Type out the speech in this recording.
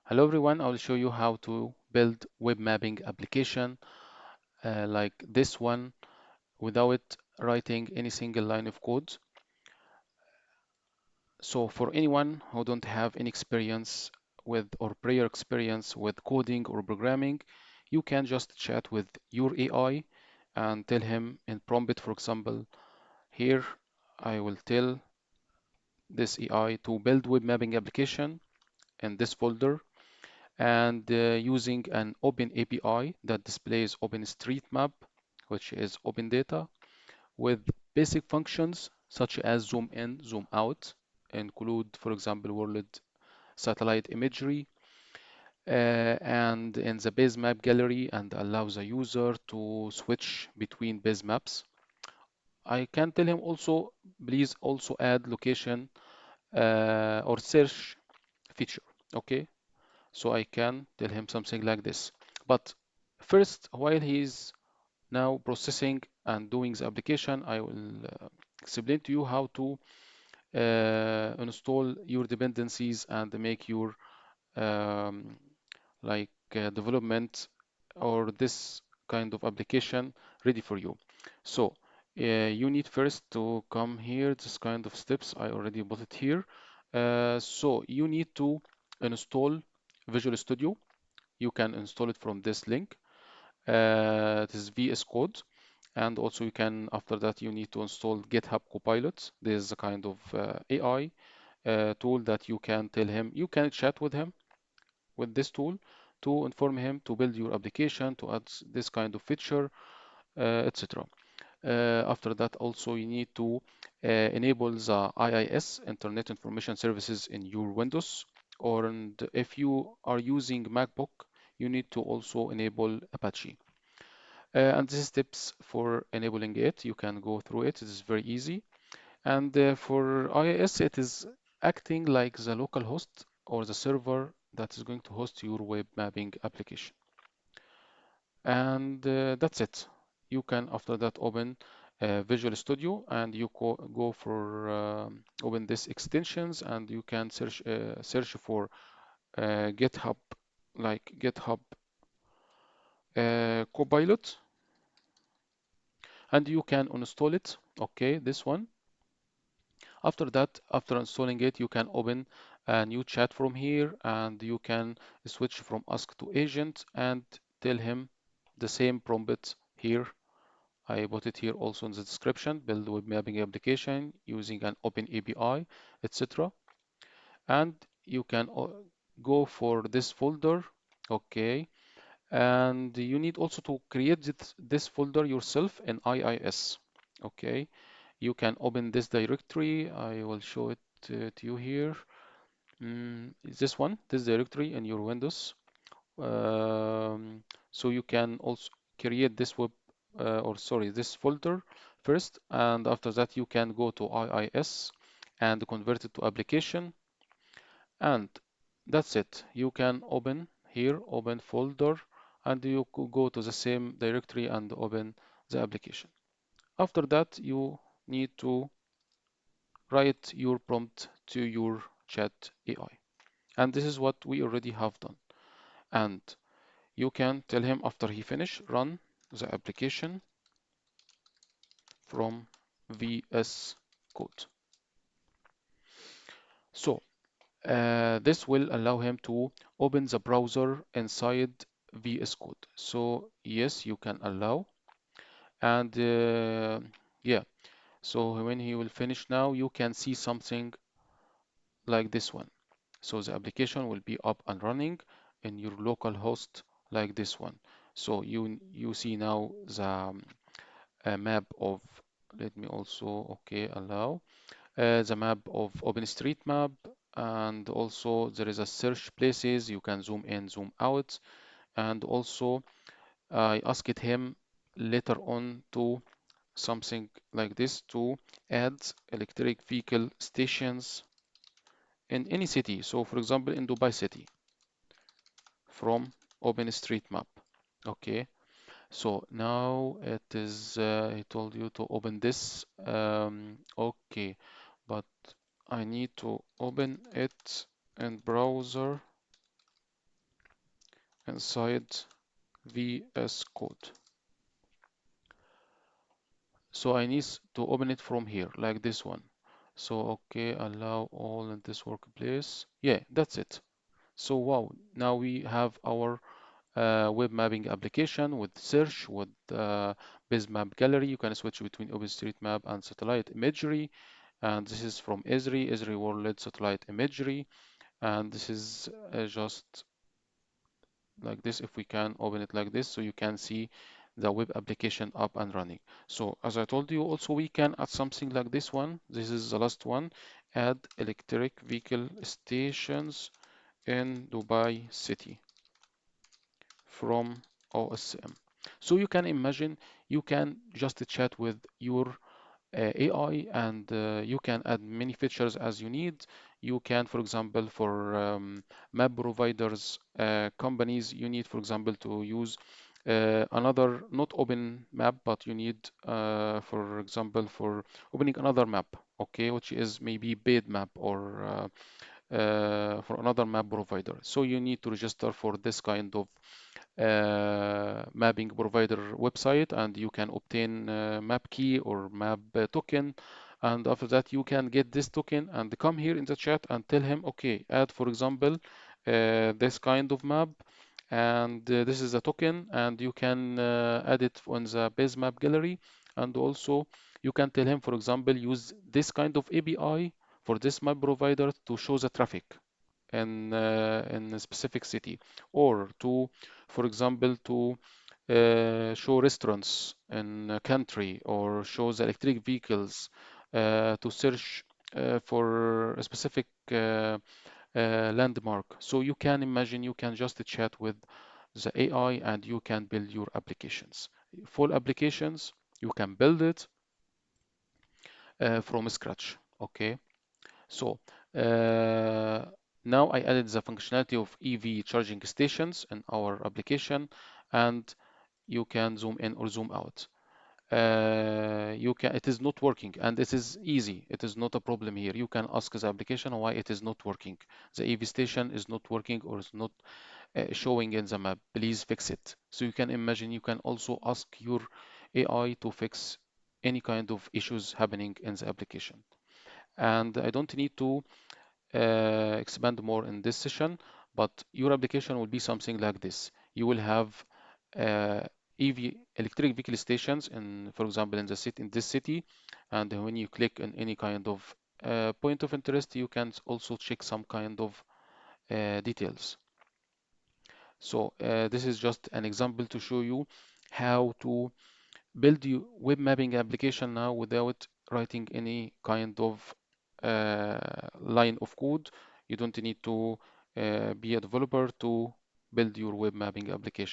Hello everyone, I will show you how to build web mapping application like this one without writing any single line of code. So for anyone who don't have any experience with or prior experience with coding or programming, you can just chat with your AI and tell him in prompt, for example, here I will tell this AI to build web mapping application in this folder and using an open API that displays OpenStreetMap, which is open data, with basic functions such as zoom in, zoom out, include, for example, world satellite imagery, and in the Basemap gallery, and allows a user to switch between base maps. I can tell him also, please also add location or search feature. Okay, so I can tell him something like this. But first, while he's now processing and doing the application, I will explain to you how to install your dependencies and make your um, development or this kind of application ready for you. So you need first to come here, this kind of steps, I already put it here. So you need to install Visual Studio. You can install it from this link. This is vscode, and also you can, after that, you need to install GitHub Copilot. This is a kind of AI tool that you can tell him, you can chat with him with this tool to inform him to build your application, to add this kind of feature, etc. After that, also you need to enable the IIS, Internet Information Services, in your Windows, or and if you are using MacBook, you need to also enable Apache. And this is tips for enabling it. You can go through it. It is very easy. And for IIS, it is acting like the local host or the server that is going to host your web mapping application. And that's it. You can, after that, open Visual Studio, and you go for open this extensions, and you can search for GitHub, like GitHub Copilot, and you can install it. Okay, this one. After that, after installing it, you can open a new chat from here, and you can switch from ask to agent and tell him the same prompt here. I put it here also in the description: build web mapping application using an open API, etc. And you can go for this folder. Okay, and you need also to create this folder yourself in IIS. Okay, you can open this directory. I will show it to you here. This one, this directory in your Windows. So you can also create this this folder first, and after that you can go to IIS and convert it to application, and that's it. You can open here, open folder, and you could go to the same directory and open the application. After that, you need to write your prompt to your chat AI. And this is what we already have done. And you can tell him after he finish, run the application from VS Code. So this will allow him to open the browser inside VS Code. So yes, you can allow. And yeah, so when he will finish now, you can see something like this one. So the application will be up and running in your local host like this one. So you see now the map of, let me also, okay, allow the map of OpenStreetMap, and also there is a search places. You can zoom in, zoom out, and also I asked him later on to something like this to add electric vehicle stations in any city. So for example, in Dubai city from OpenStreetMap. Okay, so now it is, I told you to open this. Okay, but I need to open it in browser. inside VS Code. So I need to open it from here, like this one. So, okay, allow all in this workplace. Yeah, that's it. So, wow, now we have our web mapping application with search, with Basemap gallery. You can switch between OpenStreetMap and satellite imagery. And this is from esri world satellite imagery. And this is just like this. If we can open it like this, so you can see the web application up and running. So as I told you, also we can add something like this one. This is the last one. Add electric vehicle stations in Dubai city from OSM. So you can imagine you can just chat with your AI, and you can add many features as you need. You can, for example, for map providers, companies, you need, for example, to use another, not open map, but you need, for example, for opening another map, okay, which is maybe paid map or for another map provider. So you need to register for this kind of mapping provider website, and you can obtain map key or map token, and after that you can get this token and come here in the chat and tell him, okay, add, for example, this kind of map, and this is a token, and you can add it on the base map gallery. And also you can tell him, for example, use this kind of API for this map provider to show the traffic in a specific city, or to, for example, to show restaurants in a country, or show the electric vehicles, to search for a specific landmark. So you can imagine you can just chat with the AI and you can build your applications. Full applications, you can build it from scratch. Okay. So uh, now I added the functionality of EV charging stations in our application, and you can zoom in or zoom out. You can, it is not working, and it is easy. It is not a problem here. You can ask the application why it is not working. The EV station is not working or is not showing in the map. Please fix it. So you can imagine you can also ask your AI to fix any kind of issues happening in the application. And I don't need to expand more in this session, but your application will be something like this. You will have uh, EV electric vehicle stations in, for example, in the city, in this city, and when you click on any kind of point of interest, you can also check some kind of details. So this is just an example to show you how to build your web mapping application now without writing any kind of line of code. You don't need to be a developer to build your web mapping application.